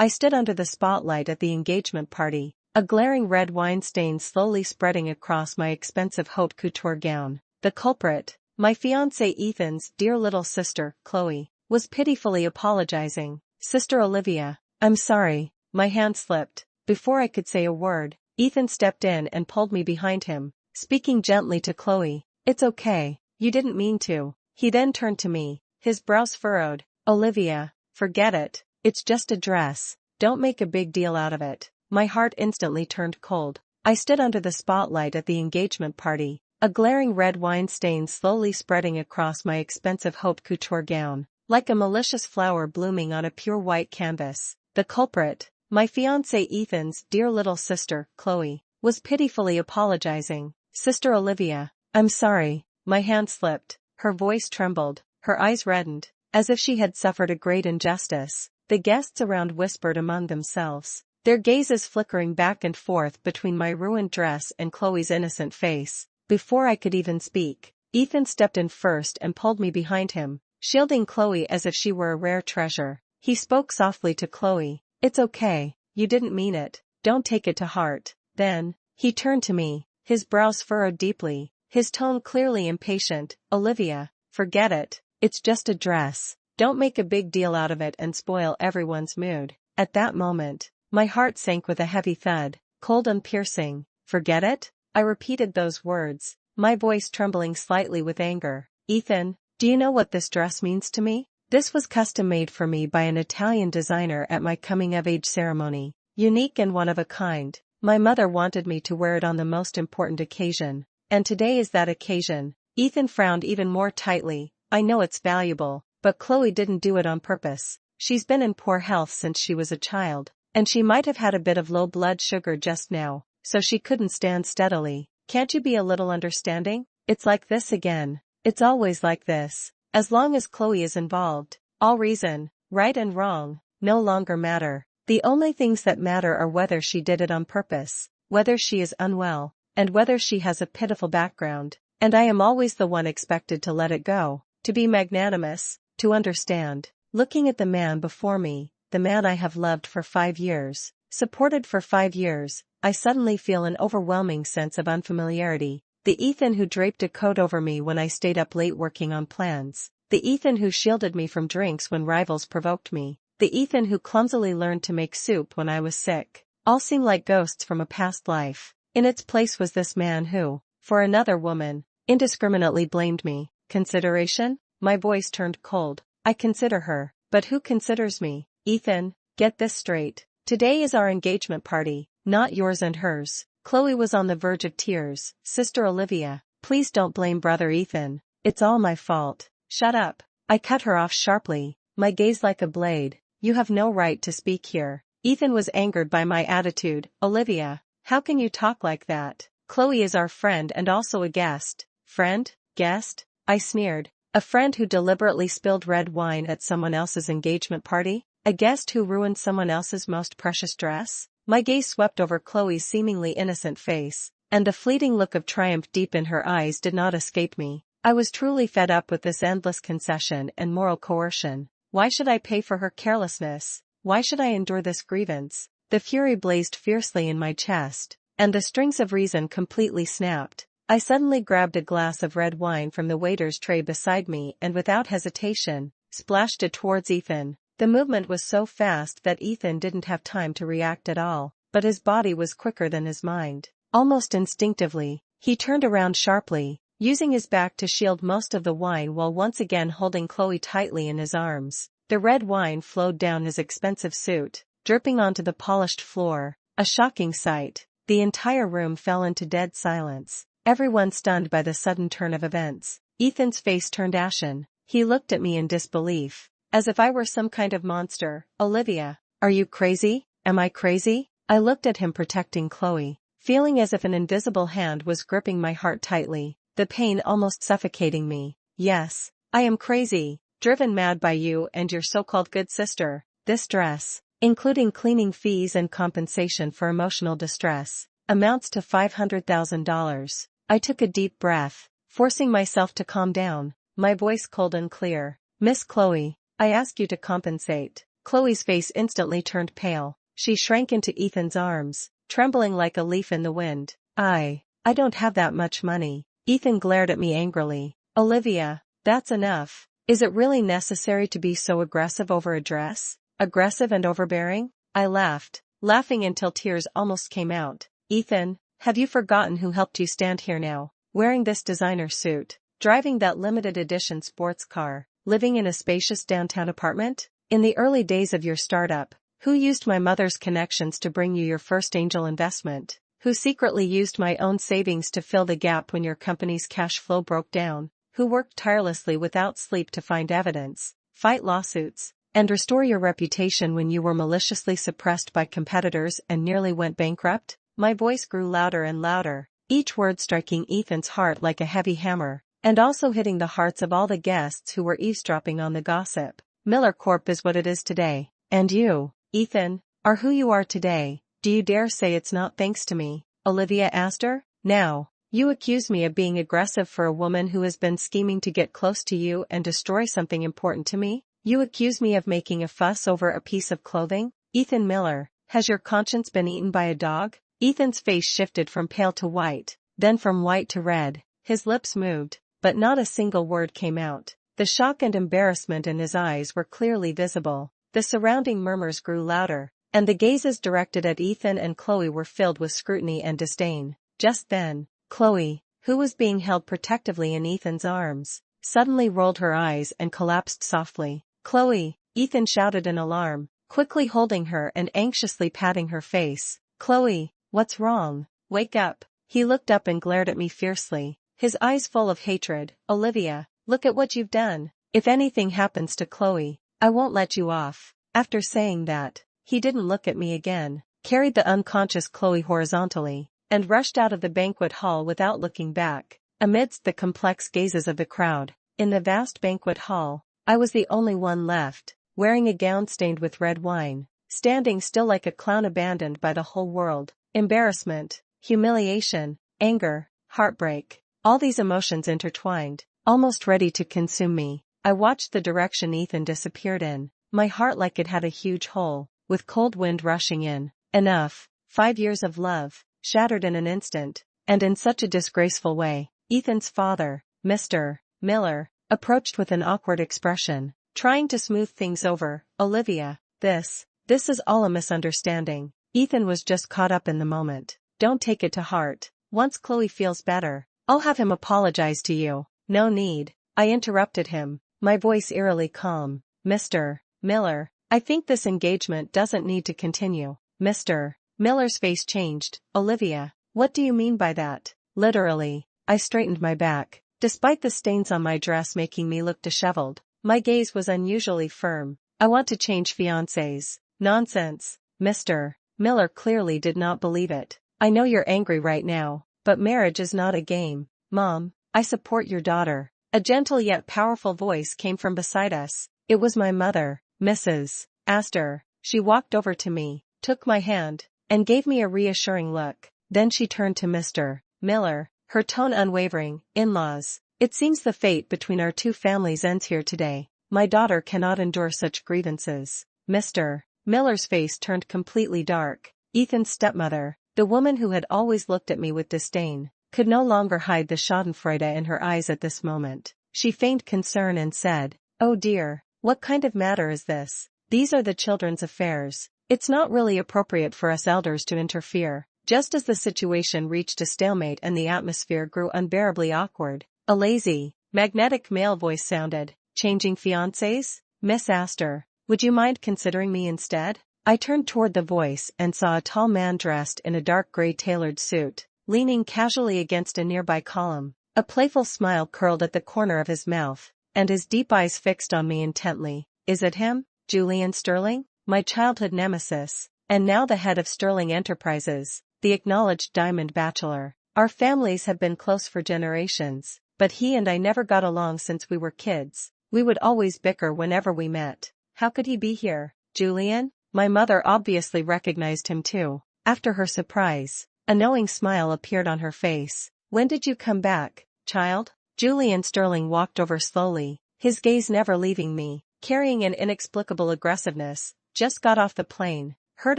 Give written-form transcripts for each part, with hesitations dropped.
I stood under the spotlight at the engagement party, a glaring red wine stain slowly spreading across my expensive haute couture gown. The culprit, my fiancé Ethan's dear little sister, Chloe, was pitifully apologizing. "Sister Olivia, I'm sorry." My hand slipped. Before I could say a word, Ethan stepped in and pulled me behind him, speaking gently to Chloe. "It's okay, you didn't mean to." He then turned to me, his brows furrowed. "Olivia, forget it, it's just a dress, don't make a big deal out of it." My heart instantly turned cold. I stood under the spotlight at the engagement party, a glaring red wine stain slowly spreading across my expensive haute couture gown, like a malicious flower blooming on a pure white canvas. The culprit, my fiancé Ethan's dear little sister, Chloe, was pitifully apologizing. "Sister Olivia, I'm sorry." My hand slipped, her voice trembled, her eyes reddened, as if she had suffered a great injustice. The guests around whispered among themselves, their gazes flickering back and forth between my ruined dress and Chloe's innocent face. Before I could even speak, Ethan stepped in first and pulled me behind him, shielding Chloe as if she were a rare treasure. He spoke softly to Chloe. "It's okay, you didn't mean it, don't take it to heart." Then, he turned to me, his brows furrowed deeply, his tone clearly impatient. "Olivia, forget it, it's just a dress, don't make a big deal out of it and spoil everyone's mood." At that moment, my heart sank with a heavy thud, cold and piercing. "Forget it?" I repeated those words, my voice trembling slightly with anger. "Ethan, do you know what this dress means to me? This was custom made for me by an Italian designer at my coming-of-age ceremony. Unique and one of a kind. My mother wanted me to wear it on the most important occasion. And today is that occasion." Ethan frowned even more tightly. "I know it's valuable, but Chloe didn't do it on purpose. She's been in poor health since she was a child, and she might have had a bit of low blood sugar just now, so she couldn't stand steadily. Can't you be a little understanding? It's like this again. It's always like this. As long as Chloe is involved, all reason, right and wrong, no longer matter. The only things that matter are whether she did it on purpose, whether she is unwell, and whether she has a pitiful background. And I am always the one expected to let it go, to be magnanimous, to understand." Looking at the man before me, the man I have loved for 5 years, supported for 5 years, I suddenly feel an overwhelming sense of unfamiliarity. The Ethan who draped a coat over me when I stayed up late working on plans. The Ethan who shielded me from drinks when rivals provoked me. The Ethan who clumsily learned to make soup when I was sick. All seem like ghosts from a past life. In its place was this man who, for another woman, indiscriminately blamed me. Consideration? My voice turned cold. I consider her, but who considers me? Ethan, get this straight. Today is our engagement party, not yours and hers. Chloe was on the verge of tears. "Sister Olivia, please don't blame brother Ethan. It's all my fault." "Shut up." I cut her off sharply, my gaze like a blade. "You have no right to speak here." Ethan was angered by my attitude. "Olivia, how can you talk like that? Chloe is our friend and also a guest." "Friend? Guest?" I sneered. "A friend who deliberately spilled red wine at someone else's engagement party? A guest who ruined someone else's most precious dress?" My gaze swept over Chloe's seemingly innocent face, and the fleeting look of triumph deep in her eyes did not escape me. I was truly fed up with this endless concession and moral coercion. Why should I pay for her carelessness? Why should I endure this grievance? The fury blazed fiercely in my chest, and the strings of reason completely snapped. I suddenly grabbed a glass of red wine from the waiter's tray beside me and without hesitation, splashed it towards Ethan. The movement was so fast that Ethan didn't have time to react at all, but his body was quicker than his mind. Almost instinctively, he turned around sharply, using his back to shield most of the wine while once again holding Chloe tightly in his arms. The red wine flowed down his expensive suit, dripping onto the polished floor, a shocking sight. The entire room fell into dead silence, everyone stunned by the sudden turn of events. Ethan's face turned ashen. He looked at me in disbelief, as if I were some kind of monster. "Olivia, are you crazy? Am I crazy?" I looked at him protecting Chloe, feeling as if an invisible hand was gripping my heart tightly, the pain almost suffocating me. "Yes, I am crazy, driven mad by you and your so-called good sister. This dress, including cleaning fees and compensation for emotional distress, amounts to $500,000. I took a deep breath, forcing myself to calm down, my voice cold and clear. "Miss Chloe, I ask you to compensate. Chloe's face instantly turned pale. She shrank into Ethan's arms, trembling like a leaf in the wind. I don't have that much money. Ethan glared at me angrily. Olivia, that's enough. Is it really necessary to be so aggressive over a dress? Aggressive and overbearing? I laughed, laughing until tears almost came out. Ethan, have you forgotten who helped you stand here now, wearing this designer suit, driving that limited edition sports car, living in a spacious downtown apartment? In the early days of your startup, who used my mother's connections to bring you your first angel investment? Who secretly used my own savings to fill the gap when your company's cash flow broke down? Who worked tirelessly without sleep to find evidence, fight lawsuits, and restore your reputation when you were maliciously suppressed by competitors and nearly went bankrupt? My voice grew louder and louder, each word striking Ethan's heart like a heavy hammer, and also hitting the hearts of all the guests who were eavesdropping on the gossip. Miller Corp is what it is today, and you, Ethan, are who you are today. Do you dare say it's not thanks to me? Olivia asked her. Now, you accuse me of being aggressive for a woman who has been scheming to get close to you and destroy something important to me? You accuse me of making a fuss over a piece of clothing? Ethan Miller, has your conscience been eaten by a dog? Ethan's face shifted from pale to white, then from white to red. His lips moved, but not a single word came out. The shock and embarrassment in his eyes were clearly visible. The surrounding murmurs grew louder, and the gazes directed at Ethan and Chloe were filled with scrutiny and disdain. Just then, Chloe, who was being held protectively in Ethan's arms, suddenly rolled her eyes and collapsed softly. Chloe, Ethan shouted in alarm, quickly holding her and anxiously patting her face. Chloe, what's wrong? Wake up. He looked up and glared at me fiercely, his eyes full of hatred. Olivia, look at what you've done. If anything happens to Chloe, I won't let you off. After saying that, he didn't look at me again, carried the unconscious Chloe horizontally, and rushed out of the banquet hall without looking back. Amidst the complex gazes of the crowd, in the vast banquet hall, I was the only one left, wearing a gown stained with red wine, standing still like a clown abandoned by the whole world. Embarrassment, humiliation, anger, heartbreak, all these emotions intertwined, almost ready to consume me. I watched the direction Ethan disappeared in, my heart like it had a huge hole, with cold wind rushing in. Enough. 5 years of love, shattered in an instant, and in such a disgraceful way. Ethan's father, Mr. Miller, approached with an awkward expression, trying to smooth things over. Olivia, this is all a misunderstanding. Ethan was just caught up in the moment. Don't take it to heart. Once Chloe feels better, I'll have him apologize to you. No need. I interrupted him, my voice eerily calm. Mr. Miller, I think this engagement doesn't need to continue. Mr. Miller's face changed. Olivia, what do you mean by that? Literally. I straightened my back, despite the stains on my dress making me look disheveled. My gaze was unusually firm. I want to change fiancés. Nonsense. Mr. Miller clearly did not believe it. I know you're angry right now, but marriage is not a game. Mom, I support your daughter. A gentle yet powerful voice came from beside us. It was my mother, Mrs. Astor. She walked over to me, took my hand, and gave me a reassuring look. Then she turned to Mr. Miller, her tone unwavering. In-laws, it seems the fate between our two families ends here today. My daughter cannot endure such grievances. Mr. Miller's face turned completely dark. Ethan's stepmother, the woman who had always looked at me with disdain, could no longer hide the schadenfreude in her eyes at this moment. She feigned concern and said, "Oh dear, what kind of matter is this? These are the children's affairs. It's not really appropriate for us elders to interfere." Just as the situation reached a stalemate and the atmosphere grew unbearably awkward, a lazy, magnetic male voice sounded. "Changing fiancés? Miss Astor, would you mind considering me instead?" I turned toward the voice and saw a tall man dressed in a dark gray tailored suit, leaning casually against a nearby column. A playful smile curled at the corner of his mouth, and his deep eyes fixed on me intently. "Is it him, Julian Sterling? My childhood nemesis, and now the head of Sterling Enterprises, the acknowledged diamond bachelor. Our families have been close for generations, but he and I never got along since we were kids. We would always bicker whenever we met. How could he be here? Julian?" My mother obviously recognized him too. After her surprise, a knowing smile appeared on her face. "When did you come back, child?" Julian Sterling walked over slowly, his gaze never leaving me. carrying an inexplicable aggressiveness, just got off the plane, heard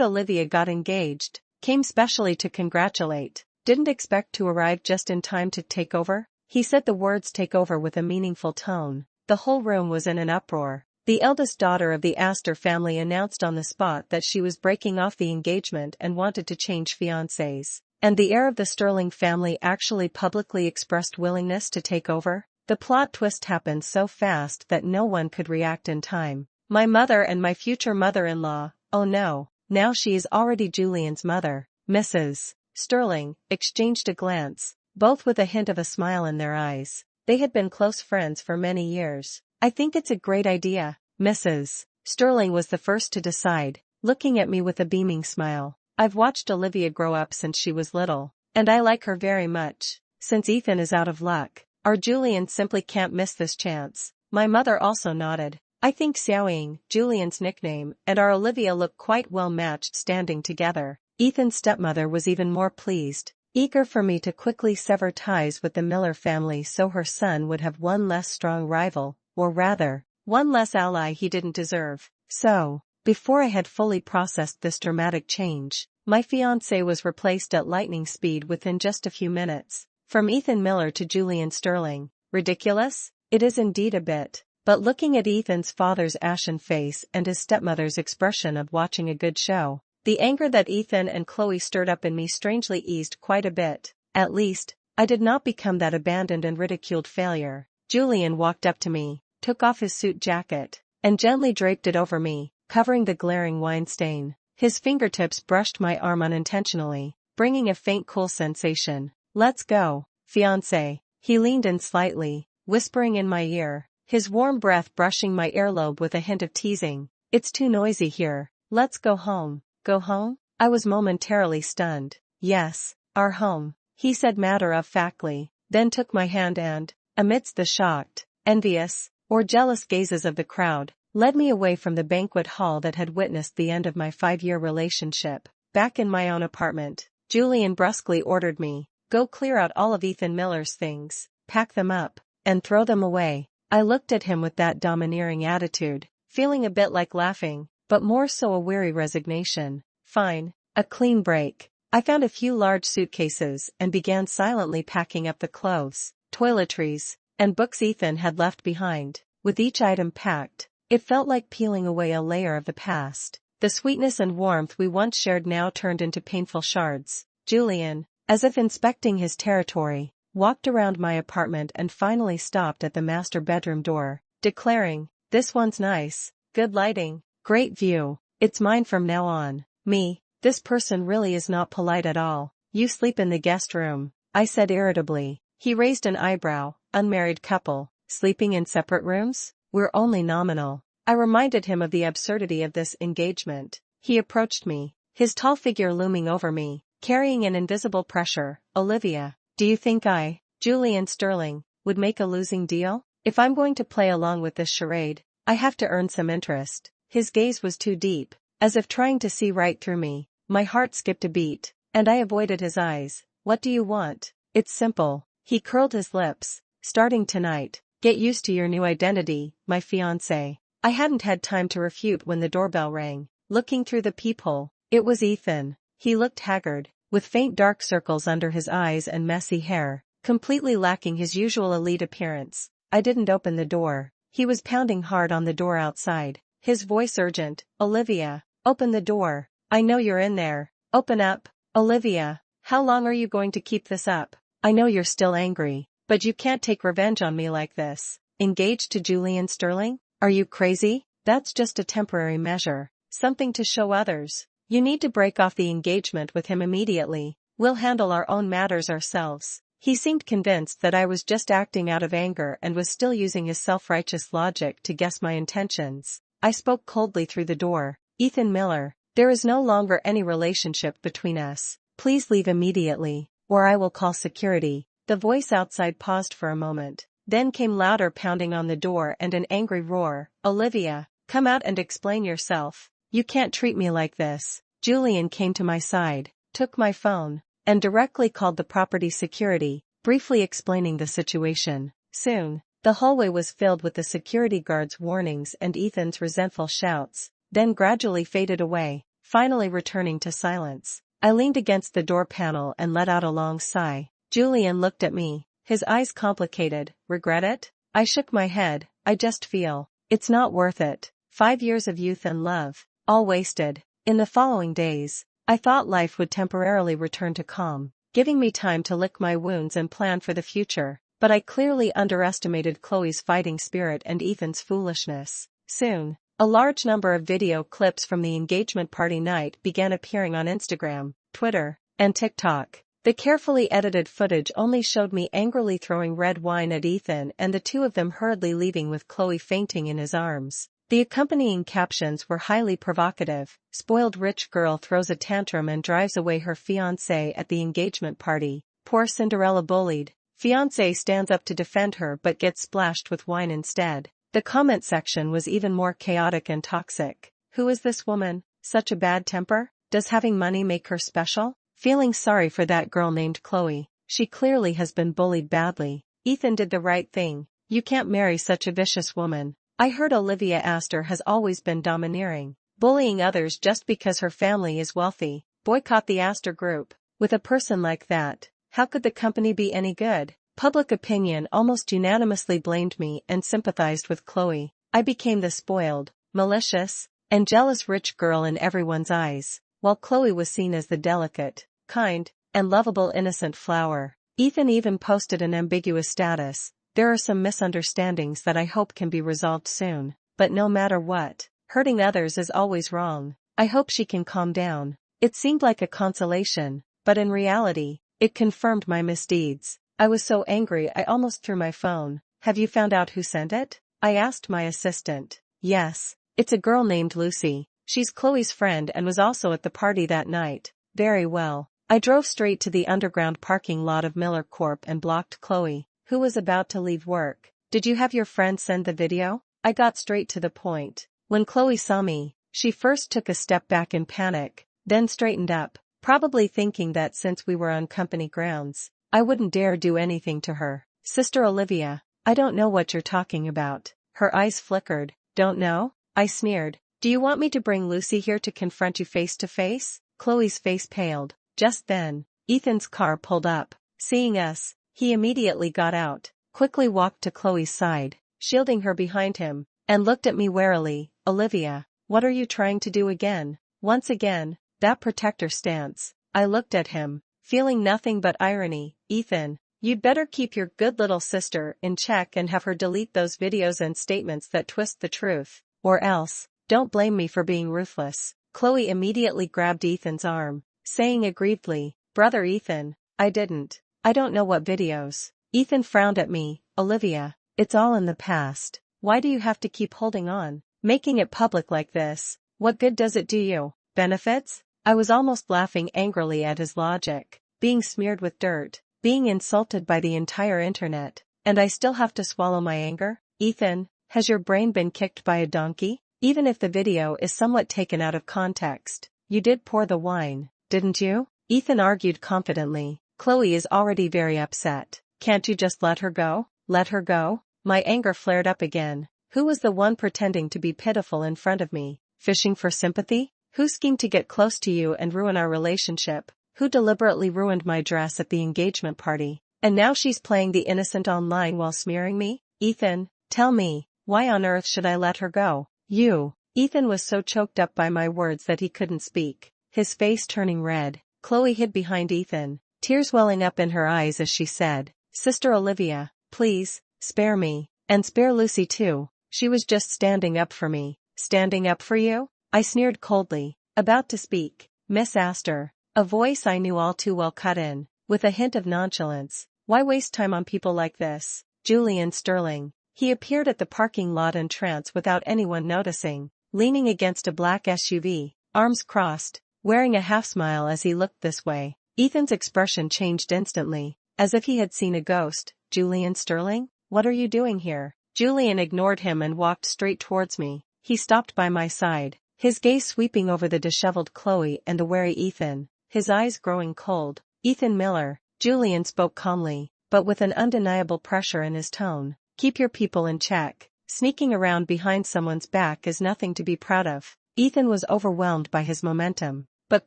Olivia got engaged, came specially to congratulate, didn't expect to arrive just in time to take over. He said the words take over with a meaningful tone. The whole room was in an uproar. The eldest daughter of the Astor family announced on the spot that she was breaking off the engagement and wanted to change fiancés. And the heir of the Sterling family actually publicly expressed willingness to take over. The plot twist happened so fast that no one could react in time. My mother and my future mother-in-law, oh no, now she is already Julian's mother, Mrs. Sterling, exchanged a glance, both with a hint of a smile in their eyes. They had been close friends for many years. I think it's a great idea, Mrs. Sterling was the first to decide, looking at me with a beaming smile. I've watched Olivia grow up since she was little, and I like her very much. Since Ethan is out of luck, our Julian simply can't miss this chance. My mother also nodded. I think Xiaoying, Julian's nickname, and our Olivia look quite well matched standing together. Ethan's stepmother was even more pleased, eager for me to quickly sever ties with the Miller family so her son would have one less strong rival, or rather, one less ally he didn't deserve. So, before I had fully processed this dramatic change, my fiancé was replaced at lightning speed within just a few minutes. From Ethan Miller to Julian Sterling. Ridiculous? It is indeed a bit. But looking at Ethan's father's ashen face and his stepmother's expression of watching a good show, the anger that Ethan and Chloe stirred up in me strangely eased quite a bit. At least, I did not become that abandoned and ridiculed failure. Julian walked up to me, took off his suit jacket, and gently draped it over me, covering the glaring wine stain. His fingertips brushed my arm unintentionally, bringing a faint cool sensation. Let's go, fiancé. He leaned in slightly, whispering in my ear, his warm breath brushing my earlobe with a hint of teasing. It's too noisy here. Let's go home. Go home? I was momentarily stunned. Yes, our home, he said matter-of-factly, then took my hand and, amidst the shocked, envious, or jealous gazes of the crowd, led me away from the banquet hall that had witnessed the end of my 5-year relationship. Back in my own apartment, Julian brusquely ordered me, go clear out all of Ethan Miller's things, pack them up, and throw them away. I looked at him with that domineering attitude, feeling a bit like laughing, but more so a weary resignation. Fine, a clean break. I found a few large suitcases and began silently packing up the clothes, toiletries, and books Ethan had left behind. With each item packed, it felt like peeling away a layer of the past. The sweetness and warmth we once shared now turned into painful shards. Julian, as if inspecting his territory, walked around my apartment and finally stopped at the master bedroom door, declaring, "This one's nice, good lighting, great view, it's mine from now on." Me, this person really is not polite at all. You sleep in the guest room, I said irritably. He raised an eyebrow. Unmarried couple, sleeping in separate rooms? We're only nominal. I reminded him of the absurdity of this engagement. He approached me, his tall figure looming over me, carrying an invisible pressure. Olivia, do you think I, Julian Sterling, would make a losing deal? If I'm going to play along with this charade, I have to earn some interest. His gaze was too deep, as if trying to see right through me. My heart skipped a beat, and I avoided his eyes. What do you want? It's simple. He curled his lips. Starting tonight, get used to your new identity, my fiancé. I hadn't had time to refute when the doorbell rang. Looking through the peephole, it was Ethan. He looked haggard, with faint dark circles under his eyes and messy hair, completely lacking his usual elite appearance. I didn't open the door. He was pounding hard on the door outside, his voice urgent. Olivia, open the door. I know you're in there. Open up. Olivia, how long are you going to keep this up? I know you're still angry, but you can't take revenge on me like this. Engaged to Julian Sterling? Are you crazy? That's just a temporary measure, something to show others. You need to break off the engagement with him immediately. We'll handle our own matters ourselves. He seemed convinced that I was just acting out of anger and was still using his self-righteous logic to guess my intentions. I spoke coldly through the door. Ethan Miller, there is no longer any relationship between us. Please leave immediately, or I will call security. The voice outside paused for a moment. Then came louder pounding on the door and an angry roar. Olivia, come out and explain yourself. You can't treat me like this. Julian came to my side, took my phone, and directly called the property security, briefly explaining the situation. Soon, The hallway was filled with the security guard's warnings and Ethan's resentful shouts, then gradually faded away, finally returning to silence. I leaned against the door panel and let out a long sigh. Julian looked at me, his eyes complicated. Regret it? I shook my head. I just feel it's not worth it. 5 years of youth and love, all wasted. In the following days, I thought life would temporarily return to calm, giving me time to lick my wounds and plan for the future. But I clearly underestimated Chloe's fighting spirit and Ethan's foolishness. Soon, a large number of video clips from the engagement party night began appearing on Instagram, Twitter, and TikTok. The carefully edited footage only showed me angrily throwing red wine at Ethan and the two of them hurriedly leaving with Chloe fainting in his arms. The accompanying captions were highly provocative. Spoiled rich girl throws a tantrum and drives away her fiancé at the engagement party. Poor Cinderella bullied. Fiancé stands up to defend her but gets splashed with wine instead. The comment section was even more chaotic and toxic. Who is this woman? Such a bad temper? Does having money make her special? Feeling sorry for that girl named Chloe. She clearly has been bullied badly. Ethan did the right thing. You can't marry such a vicious woman. I heard Olivia Astor has always been domineering, bullying others just because her family is wealthy. Boycott the Astor Group. With a person like that, how could the company be any good? Public opinion almost unanimously blamed me and sympathized with Chloe. I became the spoiled, malicious, and jealous rich girl in everyone's eyes, while Chloe was seen as the delicate, kind, and lovable innocent flower. Ethan even posted an ambiguous status. There are some misunderstandings that I hope can be resolved soon, but no matter what, hurting others is always wrong. I hope she can calm down. It seemed like a consolation, but in reality, it confirmed my misdeeds. I was so angry I almost threw my phone. Have you found out who sent it? I asked my assistant. Yes, it's a girl named Lucy. She's Chloe's friend and was also at the party that night. Very well. I drove straight to the underground parking lot of Miller Corp and blocked Chloe, who was about to leave work. Did you have your friend send the video? I got straight to the point. When Chloe saw me, she first took a step back in panic, then straightened up, probably thinking that since we were on company grounds, I wouldn't dare do anything to her. Sister Olivia, I don't know what you're talking about. Her eyes flickered. Don't know? I sneered. Do you want me to bring Lucy here to confront you face to face? Chloe's face paled. Just then, Ethan's car pulled up. Seeing us, he immediately got out, quickly walked to Chloe's side, shielding her behind him, and looked at me warily. Olivia, what are you trying to do again? Once again, that protector stance. I looked at him, feeling nothing but irony. Ethan, you'd better keep your good little sister in check and have her delete those videos and statements that twist the truth, or else, don't blame me for being ruthless. Chloe immediately grabbed Ethan's arm, saying aggrievedly, Brother Ethan, I didn't. I don't know what videos. Ethan frowned at me. Olivia, it's all in the past. Why do you have to keep holding on? Making it public like this, what good does it do you? Benefits? I was almost laughing angrily at his logic. Being smeared with dirt, being insulted by the entire internet, and I still have to swallow my anger? Ethan, has your brain been kicked by a donkey? Even if the video is somewhat taken out of context, you did pour the wine, didn't you? Ethan argued confidently. Chloe is already very upset. Can't you just let her go? Let her go? My anger flared up again. Who was the one pretending to be pitiful in front of me? Fishing for sympathy? Who schemed to get close to you and ruin our relationship? Who deliberately ruined my dress at the engagement party? And now she's playing the innocent online while smearing me? Ethan, tell me, why on earth should I let her go? You. Ethan was so choked up by my words that he couldn't speak, his face turning red. Chloe hid behind Ethan, tears welling up in her eyes as she said, Sister Olivia, please, spare me, and spare Lucy too. She was just standing up for me. Standing up for you? I sneered coldly, about to speak. Miss Astor. A voice I knew all too well cut in, with a hint of nonchalance. Why waste time on people like this? Julian Sterling. He appeared at the parking lot entrance without anyone noticing, leaning against a black SUV, arms crossed, wearing a half-smile as he looked this way. Ethan's expression changed instantly, as if he had seen a ghost. Julian Sterling? What are you doing here? Julian ignored him and walked straight towards me. He stopped by my side, his gaze sweeping over the disheveled Chloe and the wary Ethan, his eyes growing cold. Ethan Miller, Julian spoke calmly, but with an undeniable pressure in his tone. Keep your people in check. Sneaking around behind someone's back is nothing to be proud of. Ethan was overwhelmed by his momentum, but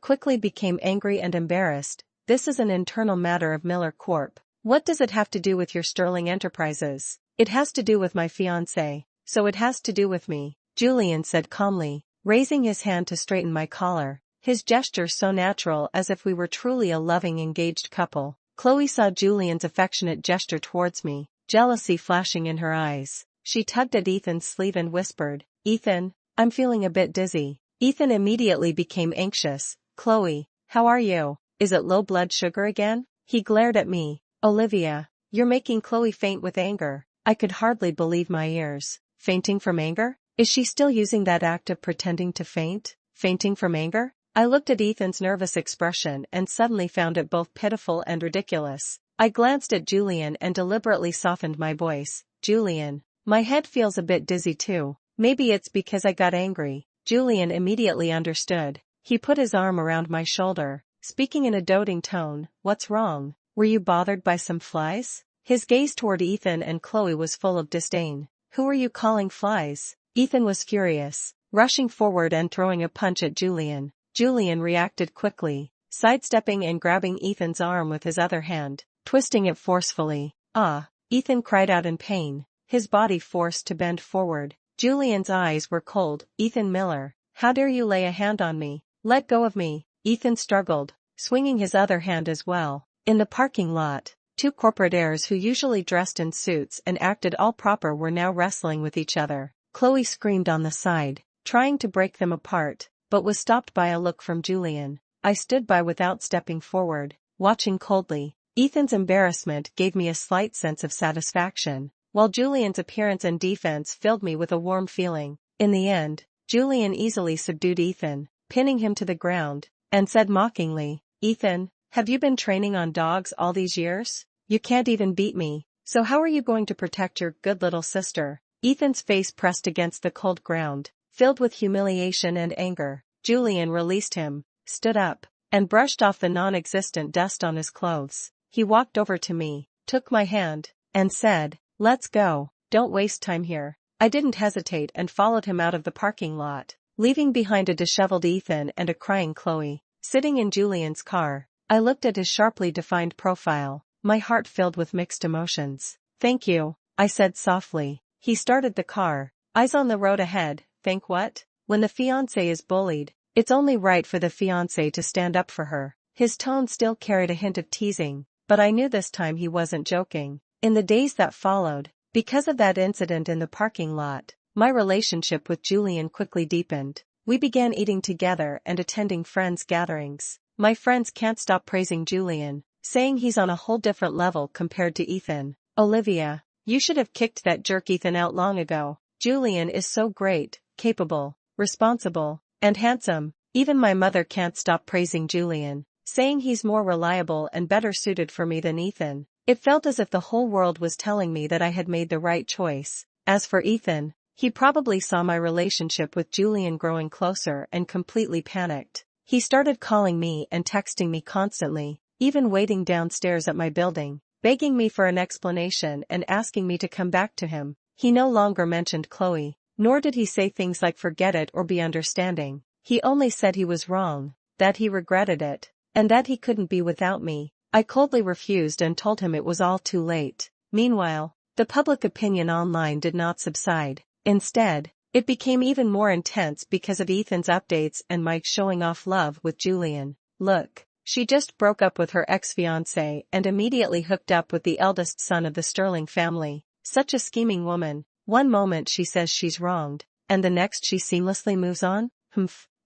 quickly became angry and embarrassed. This is an internal matter of Miller Corp. What does it have to do with your Sterling Enterprises? It has to do with my fiancé, so it has to do with me, Julian said calmly, raising his hand to straighten my collar, his gesture so natural as if we were truly a loving engaged couple. Chloe saw Julian's affectionate gesture towards me, jealousy flashing in her eyes. She tugged at Ethan's sleeve and whispered, "Ethan, I'm feeling a bit dizzy." Ethan immediately became anxious. "Chloe, how are you? Is it low blood sugar again?" He glared at me. "Olivia, you're making Chloe faint with anger." I could hardly believe my ears. Fainting from anger? Is she still using that act of pretending to faint? Fainting from anger? I looked at Ethan's nervous expression and suddenly found it both pitiful and ridiculous. I glanced at Julian and deliberately softened my voice. "Julian, my head feels a bit dizzy too. Maybe it's because I got angry." Julian immediately understood. He put his arm around my shoulder, speaking in a doting tone. "What's wrong? Were you bothered by some flies?" His gaze toward Ethan and Chloe was full of disdain. "Who are you calling flies?" Ethan was furious, rushing forward and throwing a punch at Julian. Julian reacted quickly, sidestepping and grabbing Ethan's arm with his other hand, twisting it forcefully. "Ah!" Ethan cried out in pain, his body forced to bend forward. Julian's eyes were cold. "Ethan Miller, how dare you lay a hand on me? Let go of me." Ethan struggled, swinging his other hand as well. In the parking lot, two corporate heirs who usually dressed in suits and acted all proper were now wrestling with each other. Chloe screamed on the side, trying to break them apart, but was stopped by a look from Julian. I stood by without stepping forward, watching coldly. Ethan's embarrassment gave me a slight sense of satisfaction, while Julian's appearance and defense filled me with a warm feeling. In the end, Julian easily subdued Ethan, pinning him to the ground, and said mockingly, "Ethan, have you been training on dogs all these years? You can't even beat me, so how are you going to protect your good little sister?" Ethan's face pressed against the cold ground, filled with humiliation and anger. Julian released him, stood up, and brushed off the non-existent dust on his clothes. He walked over to me, took my hand, and said, "Let's go, don't waste time here." I didn't hesitate and followed him out of the parking lot, leaving behind a disheveled Ethan and a crying Chloe. Sitting in Julian's car, I looked at his sharply defined profile, my heart filled with mixed emotions. "Thank you," I said softly. He started the car, eyes on the road ahead. "Think what?" When the fiancé is bullied, it's only right for the fiancé to stand up for her. His tone still carried a hint of teasing, but I knew this time he wasn't joking. In the days that followed, because of that incident in the parking lot, my relationship with Julian quickly deepened. We began eating together and attending friends' gatherings. My friends can't stop praising Julian, saying he's on a whole different level compared to Ethan. "Olivia, you should have kicked that jerk Ethan out long ago. Julian is so great, capable, responsible, and handsome." Even my mother can't stop praising Julian, saying he's more reliable and better suited for me than Ethan. It felt as if the whole world was telling me that I had made the right choice. As for Ethan, he probably saw my relationship with Julian growing closer and completely panicked. He started calling me and texting me constantly, even waiting downstairs at my building, begging me for an explanation and asking me to come back to him. He no longer mentioned Chloe, nor did he say things like forget it or be understanding. He only said he was wrong, that he regretted it, and that he couldn't be without me. I coldly refused and told him it was all too late. Meanwhile, the public opinion online did not subside. Instead, it became even more intense because of Ethan's updates and Mike showing off love with Julian. "Look, she just broke up with her ex-fiancé and immediately hooked up with the eldest son of the Sterling family. Such a scheming woman. One moment she says she's wronged, and the next she seamlessly moves on."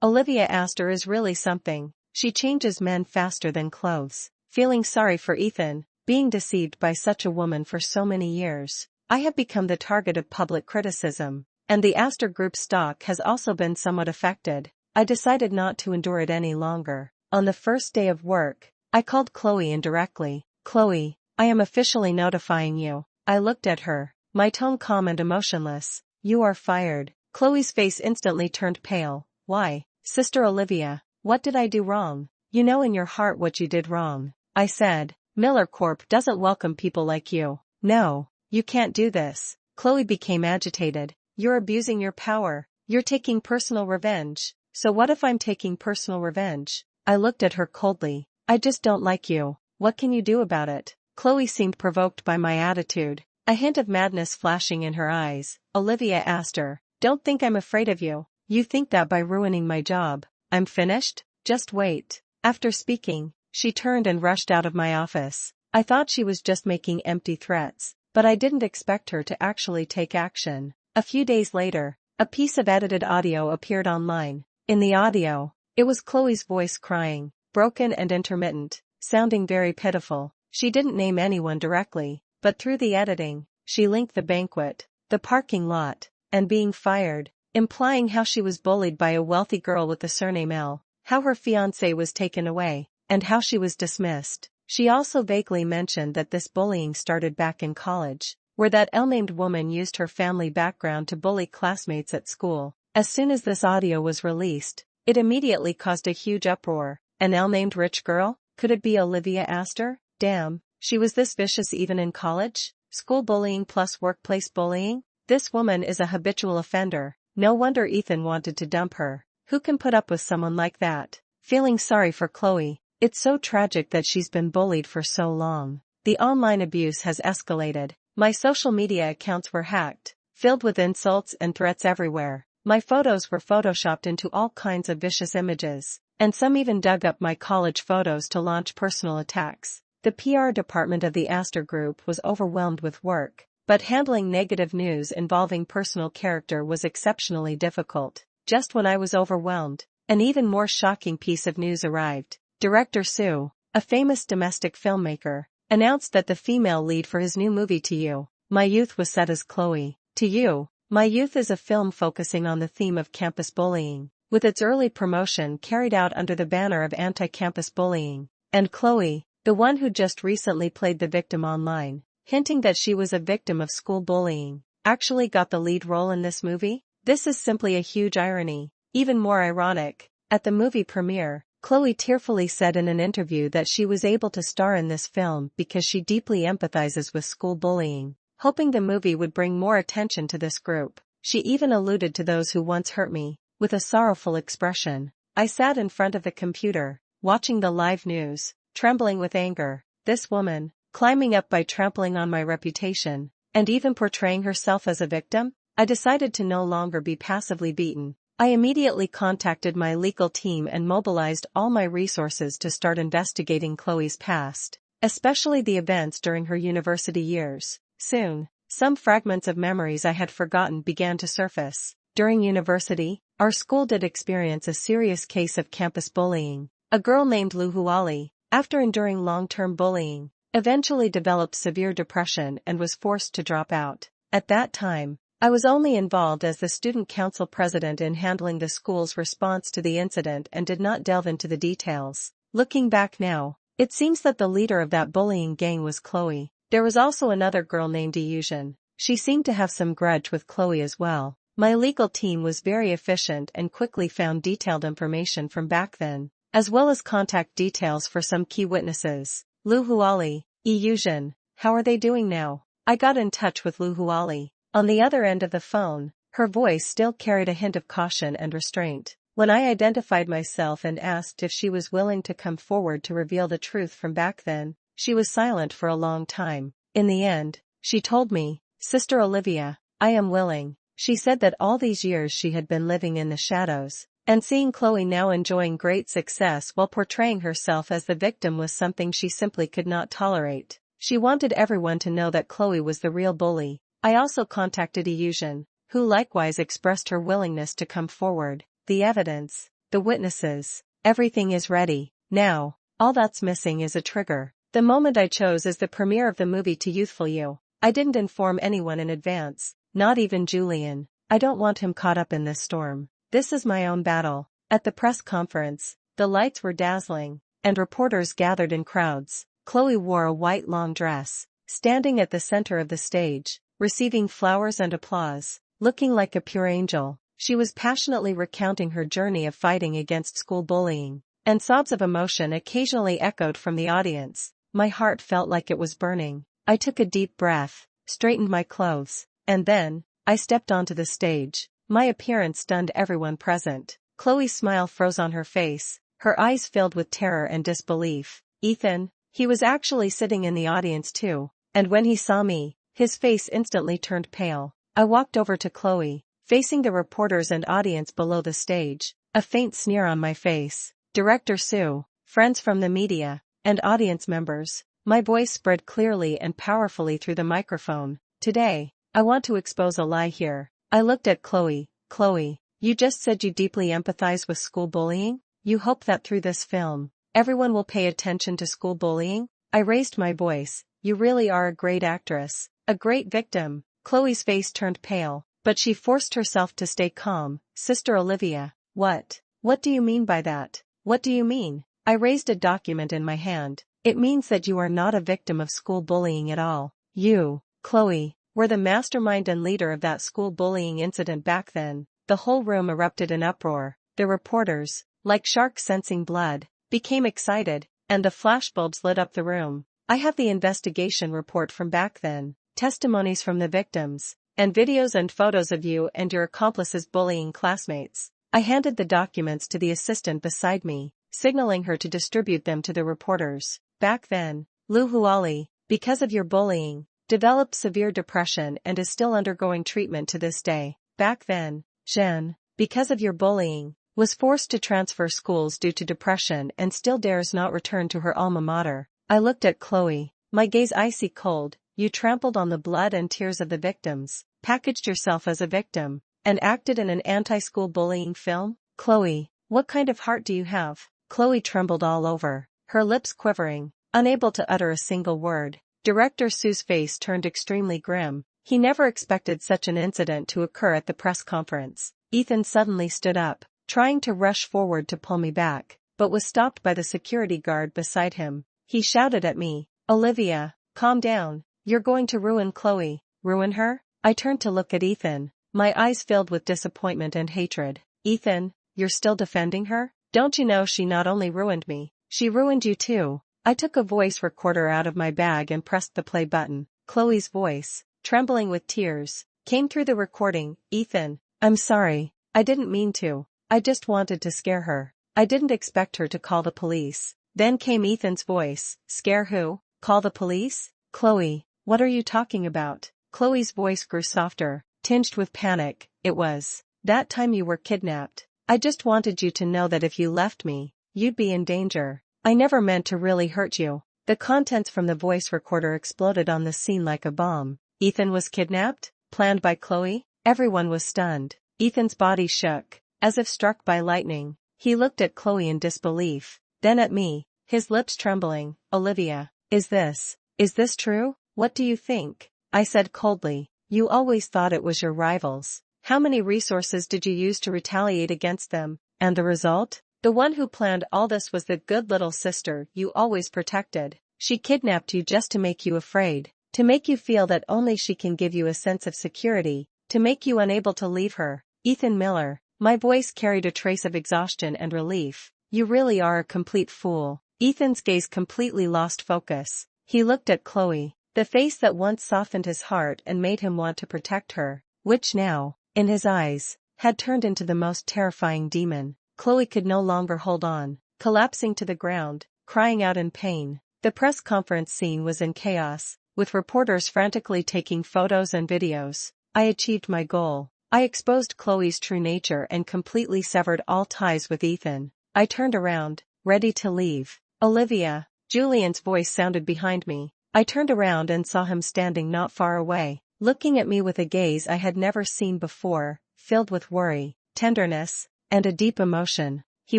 Olivia Astor is really something. She changes men faster than clothes. Feeling sorry for Ethan, being deceived by such a woman for so many years, I have become the target of public criticism, and the Astor Group stock has also been somewhat affected. I decided not to endure it any longer. On the first day of work, I called Chloe indirectly. "Chloe, I am officially notifying you." I looked at her, my tone calm and emotionless. "You are fired." Chloe's face instantly turned pale. "Why, Sister Olivia, what did I do wrong?" "You know in your heart what you did wrong," I said. "Miller Corp doesn't welcome people like you." "No, You can't do this. Chloe became agitated. You're abusing your power. You're taking personal revenge. So what if I'm taking personal revenge? I looked at her coldly. I just don't like you. What can you do about it? Chloe seemed provoked by my attitude, a hint of madness flashing in her eyes. Olivia asked her, "Don't think I'm afraid of you. You think that by ruining my job. I'm finished? Just wait." After speaking, she turned and rushed out of my office. I thought she was just making empty threats, but I didn't expect her to actually take action. A few days later, a piece of edited audio appeared online. In the audio, it was Chloe's voice crying, broken and intermittent, sounding very pitiful. She didn't name anyone directly, but through the editing, she linked the banquet, the parking lot, and being fired, implying how she was bullied by a wealthy girl with the surname L, how her fiancé was taken away, and how she was dismissed. She also vaguely mentioned that this bullying started back in college, where that L-named woman used her family background to bully classmates at school. As soon as this audio was released, it immediately caused a huge uproar. An L-named rich girl? Could it be Olivia Astor? Damn, she was this vicious even in college? School bullying plus workplace bullying? This woman is a habitual offender. No wonder Ethan wanted to dump her. Who can put up with someone like that? Feeling sorry for Chloe. It's so tragic that she's been bullied for so long. The online abuse has escalated. My social media accounts were hacked, filled with insults and threats everywhere. My photos were photoshopped into all kinds of vicious images, and some even dug up my college photos to launch personal attacks. The PR department of the Astor Group was overwhelmed with work, but handling negative news involving personal character was exceptionally difficult. Just when I was overwhelmed, an even more shocking piece of news arrived. Director Sue, a famous domestic filmmaker, announced that the female lead for his new movie To You, My Youth was set as Chloe. To You, My Youth is a film focusing on the theme of campus bullying, with its early promotion carried out under the banner of anti-campus bullying, and Chloe, the one who just recently played the victim online, hinting that she was a victim of school bullying, actually got the lead role in this movie? This is simply a huge irony. Even more ironic, at the movie premiere, Chloe tearfully said in an interview that she was able to star in this film because she deeply empathizes with school bullying, hoping the movie would bring more attention to this group. She even alluded to those who once hurt me, with a sorrowful expression. I sat in front of the computer, watching the live news, trembling with anger. This woman, climbing up by trampling on my reputation, and even portraying herself as a victim? I decided to no longer be passively beaten. I immediately contacted my legal team and mobilized all my resources to start investigating Chloe's past, especially the events during her university years. Soon, some fragments of memories I had forgotten began to surface. During university, our school did experience a serious case of campus bullying. A girl named Lu Huali, after enduring long-term bullying, eventually developed severe depression and was forced to drop out. At that time, I was only involved as the student council president in handling the school's response to the incident and did not delve into the details. Looking back now, it seems that the leader of that bullying gang was Chloe. There was also another girl named Iyusion. She seemed to have some grudge with Chloe as well. My legal team was very efficient and quickly found detailed information from back then, as well as contact details for some key witnesses. Lu Huali, Iyusion, how are they doing now? I got in touch with Lu Huali. On the other end of the phone, her voice still carried a hint of caution and restraint. When I identified myself and asked if she was willing to come forward to reveal the truth from back then, she was silent for a long time. In the end, she told me, "Sister Olivia, I am willing." She said that all these years she had been living in the shadows, and seeing Chloe now enjoying great success while portraying herself as the victim was something she simply could not tolerate. She wanted everyone to know that Chloe was the real bully. I also contacted Iyusion, who likewise expressed her willingness to come forward. The evidence, the witnesses, everything is ready. Now, all that's missing is a trigger. The moment I chose is the premiere of the movie To Youthful You. I didn't inform anyone in advance, not even Julian. I don't want him caught up in this storm. This is my own battle. At the press conference, the lights were dazzling, and reporters gathered in crowds. Chloe wore a white long dress, standing at the center of the stage, receiving flowers and applause, looking like a pure angel. She was passionately recounting her journey of fighting against school bullying, and sobs of emotion occasionally echoed from the audience. My heart felt like it was burning. I took a deep breath. straightened my clothes, and then, I stepped onto the stage. My appearance stunned everyone present. Chloe's smile froze on her face, her eyes filled with terror and disbelief. Ethan, he was actually sitting in the audience too, and when he saw me, his face instantly turned pale. I walked over to Chloe, facing the reporters and audience below the stage, a faint sneer on my face. Director Sue, friends from the media, and audience members. My voice spread clearly and powerfully through the microphone. Today, I want to expose a lie here. I looked at Chloe. Chloe, you just said you deeply empathize with school bullying? You hope that through this film, everyone will pay attention to school bullying? I raised my voice. You really are a great actress, a great victim. Chloe's face turned pale, but she forced herself to stay calm. Sister Olivia, what do you mean by that? What do you mean? I raised a document in my hand. It means that you are not a victim of school bullying at all. You, Chloe, were the mastermind and leader of that school bullying incident back then. The whole room erupted in uproar. The reporters, like sharks sensing blood, became excited, and the flashbulbs lit up the room. I have the investigation report from back then, testimonies from the victims, and videos and photos of you and your accomplices bullying classmates. I handed the documents to the assistant beside me, signaling her to distribute them to the reporters. Back then, Lou Huali, because of your bullying, developed severe depression and is still undergoing treatment to this day. Back then, Jen, because of your bullying, was forced to transfer schools due to depression and still dares not return to her alma mater. I looked at Chloe, my gaze icy cold. You trampled on the blood and tears of the victims, packaged yourself as a victim, and acted in an anti-school bullying film? Chloe, what kind of heart do you have? Chloe trembled all over, her lips quivering, unable to utter a single word. Director Sue's face turned extremely grim. He never expected such an incident to occur at the press conference. Ethan suddenly stood up, trying to rush forward to pull me back, but was stopped by the security guard beside him. He shouted at me, Olivia, calm down, you're going to ruin Chloe. Ruin her? I turned to look at Ethan, my eyes filled with disappointment and hatred. Ethan, you're still defending her? Don't you know she not only ruined me, she ruined you too. I took a voice recorder out of my bag and pressed the play button. Chloe's voice, trembling with tears, came through the recording. Ethan, I'm sorry, I didn't mean to. I just wanted to scare her. I didn't expect her to call the police. Then came Ethan's voice. Scare who? Call the police? Chloe, what are you talking about? Chloe's voice grew softer, tinged with panic. It was that time you were kidnapped. I just wanted you to know that if you left me, you'd be in danger. I never meant to really hurt you. The contents from the voice recorder exploded on the scene like a bomb. Ethan was kidnapped? Planned by Chloe? Everyone was stunned. Ethan's body shook, as if struck by lightning. He looked at Chloe in disbelief, then at me, his lips trembling. Olivia, is this true? What do you think? I said coldly. You always thought it was your rivals. How many resources did you use to retaliate against them? And the result? The one who planned all this was the good little sister you always protected. She kidnapped you just to make you afraid, to make you feel that only she can give you a sense of security, to make you unable to leave her. Ethan Miller, my voice carried a trace of exhaustion and relief. You really are a complete fool. Ethan's gaze completely lost focus. He looked at Chloe, the face that once softened his heart and made him want to protect her, which now, in his eyes, had turned into the most terrifying demon. Chloe could no longer hold on, collapsing to the ground, crying out in pain. The press conference scene was in chaos, with reporters frantically taking photos and videos. I achieved my goal. I exposed Chloe's true nature and completely severed all ties with Ethan. I turned around, ready to leave. Olivia, Julian's voice sounded behind me. I turned around and saw him standing not far away, looking at me with a gaze I had never seen before, filled with worry, tenderness, and a deep emotion. He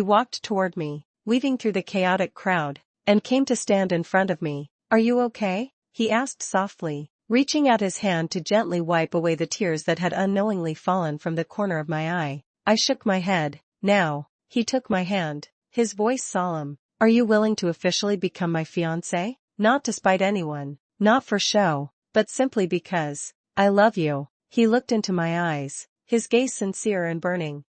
walked toward me, weaving through the chaotic crowd, and came to stand in front of me. Are you okay? He asked softly, reaching out his hand to gently wipe away the tears that had unknowingly fallen from the corner of my eye. I shook my head. Now, he took my hand, his voice solemn. Are you willing to officially become my fiancé? Not to spite anyone, not for show, but simply because I love you. He looked into my eyes, his gaze sincere and burning.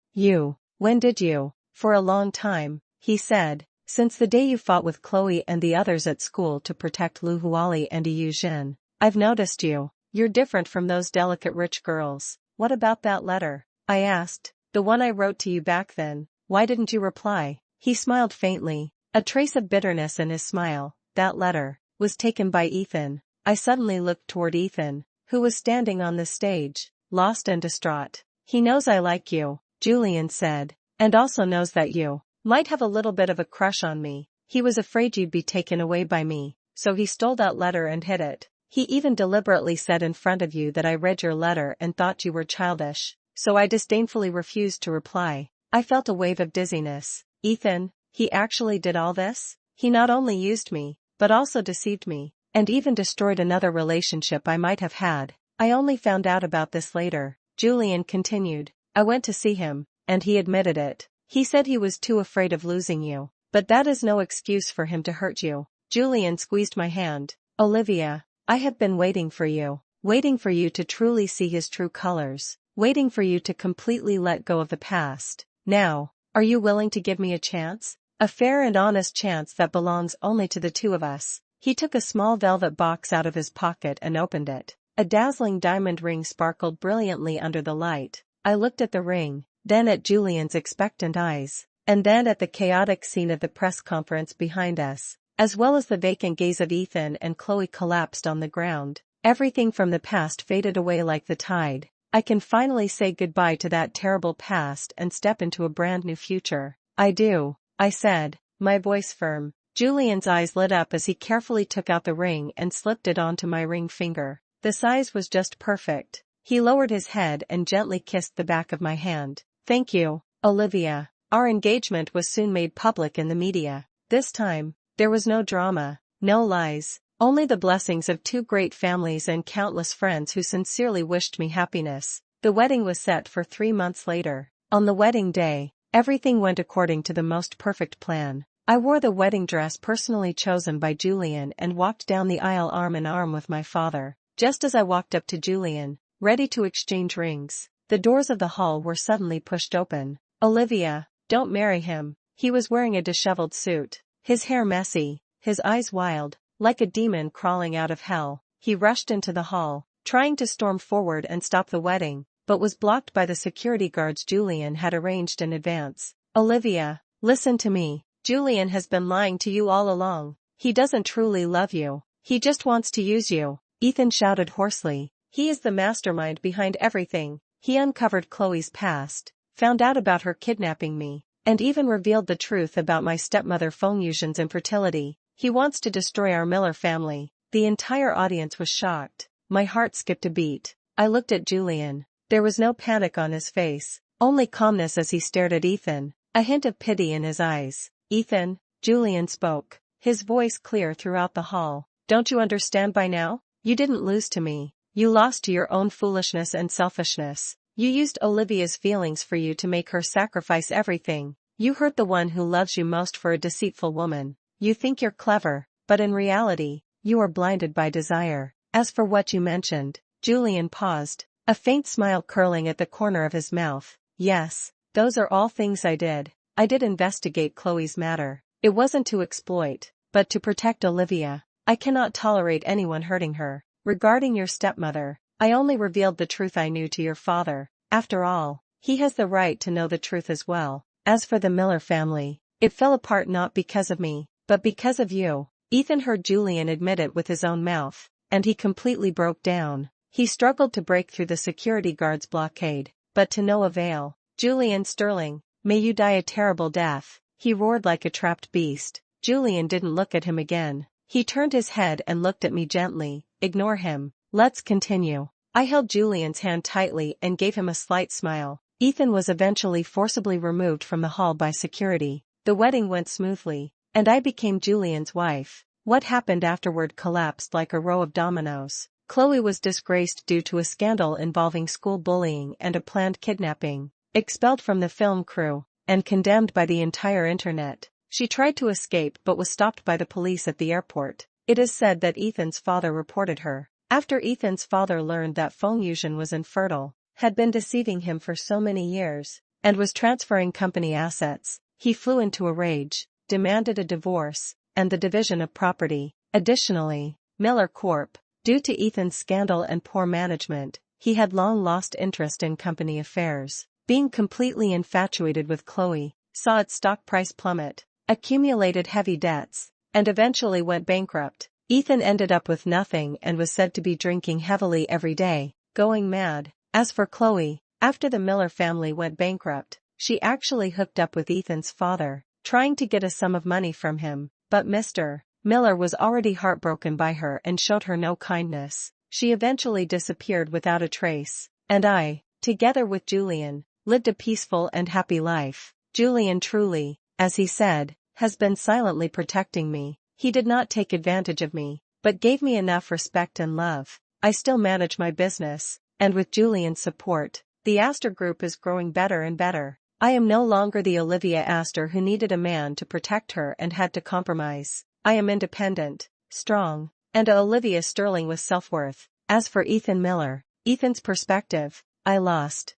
When did you? For a long time, he said, since the day you fought with Chloe and the others at school to protect Lou Huali and Yu Jin. I've noticed you. You're different from those delicate rich girls. What about that letter? I asked. The one I wrote to you back then. Why didn't you reply? He smiled faintly, a trace of bitterness in his smile. That letter was taken by Ethan. I suddenly looked toward Ethan, who was standing on the stage, lost and distraught. He knows I like you, Julian said, and also knows that you might have a little bit of a crush on me. He was afraid you'd be taken away by me, so he stole that letter and hid it. He even deliberately said in front of you that I read your letter and thought you were childish, so I disdainfully refused to reply. I felt a wave of dizziness. Ethan, he actually did all this? He not only used me, but also deceived me, and even destroyed another relationship I might have had. I only found out about this later, Julian continued. I went to see him, and he admitted it. He said he was too afraid of losing you, but that is no excuse for him to hurt you. Julian squeezed my hand. Olivia, I have been waiting for you to truly see his true colors, waiting for you to completely let go of the past. Now, are you willing to give me a chance? A fair and honest chance that belongs only to the two of us. He took a small velvet box out of his pocket and opened it. A dazzling diamond ring sparkled brilliantly under the light. I looked at the ring, then at Julian's expectant eyes, and then at the chaotic scene of the press conference behind us, as well as the vacant gaze of Ethan and Chloe collapsed on the ground. Everything from the past faded away like the tide. I can finally say goodbye to that terrible past and step into a brand new future. I do, I said, my voice firm. Julian's eyes lit up as he carefully took out the ring and slipped it onto my ring finger. The size was just perfect. He lowered his head and gently kissed the back of my hand. Thank you, Olivia. Our engagement was soon made public in the media. This time, there was no drama, no lies, only the blessings of two great families and countless friends who sincerely wished me happiness. The wedding was set for 3 months later. On the wedding day, everything went according to the most perfect plan. I wore the wedding dress personally chosen by Julian and walked down the aisle arm in arm with my father. Just as I walked up to Julian, ready to exchange rings, the doors of the hall were suddenly pushed open. Olivia, don't marry him. He was wearing a disheveled suit, his hair messy, his eyes wild, like a demon crawling out of hell. He rushed into the hall, trying to storm forward and stop the wedding, but was blocked by the security guards Julian had arranged in advance. Olivia, listen to me. Julian has been lying to you all along. He doesn't truly love you. He just wants to use you, Ethan shouted hoarsely. He is the mastermind behind everything. He uncovered Chloe's past, found out about her kidnapping me, and even revealed the truth about my stepmother Fengyuxian's infertility. He wants to destroy our Miller family. The entire audience was shocked. My heart skipped a beat. I looked at Julian. There was no panic on his face, only calmness as he stared at Ethan, a hint of pity in his eyes. Ethan, Julian spoke, his voice clear throughout the hall. Don't you understand by now? You didn't lose to me. You lost to your own foolishness and selfishness. You used Olivia's feelings for you to make her sacrifice everything. You hurt the one who loves you most for a deceitful woman. You think you're clever, but in reality, you are blinded by desire. As for what you mentioned, Julian paused, a faint smile curling at the corner of his mouth. Yes, those are all things I did. I did investigate Chloe's matter. It wasn't to exploit, but to protect Olivia. I cannot tolerate anyone hurting her. Regarding your stepmother, I only revealed the truth I knew to your father. After all, he has the right to know the truth as well. As for the Miller family, it fell apart not because of me, but because of you. Ethan heard Julian admit it with his own mouth, and he completely broke down. He struggled to break through the security guard's blockade, but to no avail. Julian Sterling, may you die a terrible death, he roared like a trapped beast. Julian didn't look at him again. He turned his head and looked at me gently. Ignore him. Let's continue. I held Julian's hand tightly and gave him a slight smile. Ethan was eventually forcibly removed from the hall by security. The wedding went smoothly, and I became Julian's wife. What happened afterward collapsed like a row of dominoes. Chloe was disgraced due to a scandal involving school bullying and a planned kidnapping, expelled from the film crew, and condemned by the entire internet. She tried to escape but was stopped by the police at the airport. It is said that Ethan's father reported her. After Ethan's father learned that Fengyuxian was infertile, had been deceiving him for so many years, and was transferring company assets, he flew into a rage, demanded a divorce, and the division of property. Additionally, Miller Corp., Due to Ethan's scandal and poor management, he had long lost interest in company affairs. Being completely infatuated with Chloe, saw its stock price plummet, accumulated heavy debts, and eventually went bankrupt. Ethan ended up with nothing and was said to be drinking heavily every day, going mad. As for Chloe, after the Miller family went bankrupt, she actually hooked up with Ethan's father, trying to get a sum of money from him, but Mr. Miller was already heartbroken by her and showed her no kindness. She eventually disappeared without a trace, and I, together with Julian, lived a peaceful and happy life. Julian truly, as he said, has been silently protecting me. He did not take advantage of me, but gave me enough respect and love. I still manage my business, and with Julian's support, the Astor Group is growing better and better. I am no longer the Olivia Astor who needed a man to protect her and had to compromise. I am independent, strong, and Olivia Sterling with self-worth. As for Ethan Miller, Ethan's perspective, I lost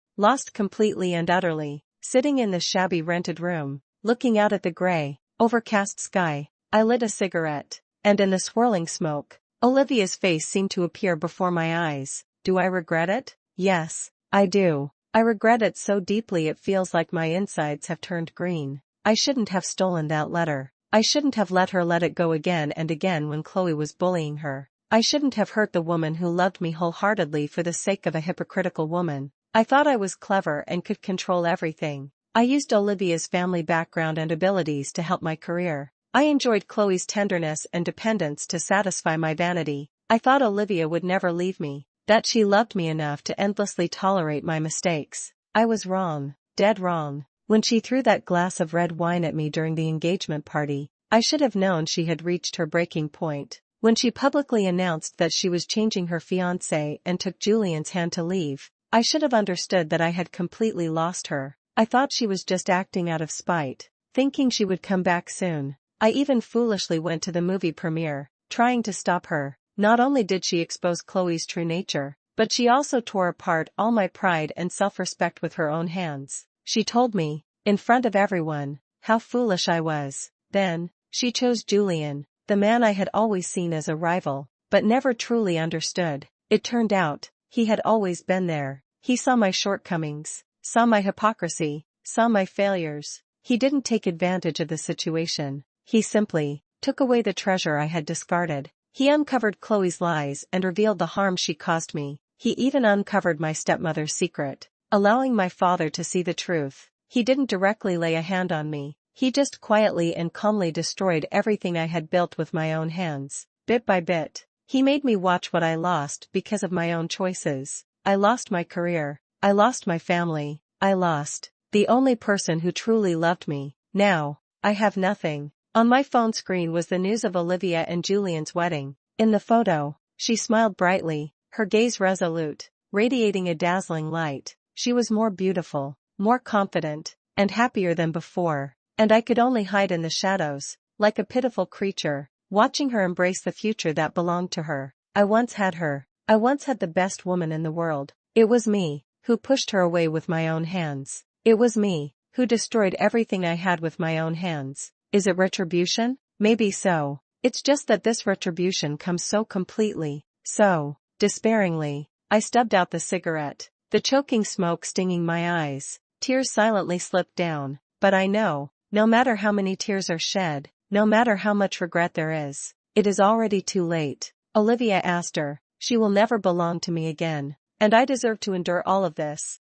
completely and utterly, sitting in the shabby rented room, looking out at the gray, overcast sky. I lit a cigarette, and in the swirling smoke, Olivia's face seemed to appear before my eyes. Do I regret it? Yes, I do. I regret it so deeply it feels like my insides have turned green. I shouldn't have stolen that letter. I shouldn't have let her let it go again and again when Chloe was bullying her. I shouldn't have hurt the woman who loved me wholeheartedly for the sake of a hypocritical woman. I thought I was clever and could control everything. I used Olivia's family background and abilities to help my career. I enjoyed Chloe's tenderness and dependence to satisfy my vanity. I thought Olivia would never leave me, that she loved me enough to endlessly tolerate my mistakes. I was wrong, dead wrong. When she threw that glass of red wine at me during the engagement party, I should have known she had reached her breaking point. When she publicly announced that she was changing her fiancé and took Julian's hand to leave, I should have understood that I had completely lost her. I thought she was just acting out of spite, thinking she would come back soon. I even foolishly went to the movie premiere, trying to stop her. Not only did she expose Chloe's true nature, but she also tore apart all my pride and self-respect with her own hands. She told me, in front of everyone, how foolish I was. Then, she chose Julian, the man I had always seen as a rival, but never truly understood. It turned out, he had always been there. He saw my shortcomings, saw my hypocrisy, saw my failures. He didn't take advantage of the situation. He simply took away the treasure I had discarded. He uncovered Chloe's lies and revealed the harm she caused me. He even uncovered my stepmother's secret, allowing my father to see the truth. He didn't directly lay a hand on me. He just quietly and calmly destroyed everything I had built with my own hands. Bit by bit, he made me watch what I lost because of my own choices. I lost my career. I lost my family. I lost the only person who truly loved me. Now, I have nothing. On my phone screen was the news of Olivia and Julian's wedding. In the photo, she smiled brightly, her gaze resolute, radiating a dazzling light. She was more beautiful, more confident, and happier than before, and I could only hide in the shadows, like a pitiful creature, watching her embrace the future that belonged to her. I once had her. I once had the best woman in the world. It was me who pushed her away with my own hands. It was me who destroyed everything I had with my own hands. Is it retribution? Maybe so. It's just that this retribution comes so completely, so despairingly. I stubbed out the cigarette, the choking smoke stinging my eyes. Tears silently slipped down, but I know, no matter how many tears are shed, no matter how much regret there is, it is already too late. Olivia Astor, she will never belong to me again, and I deserve to endure all of this.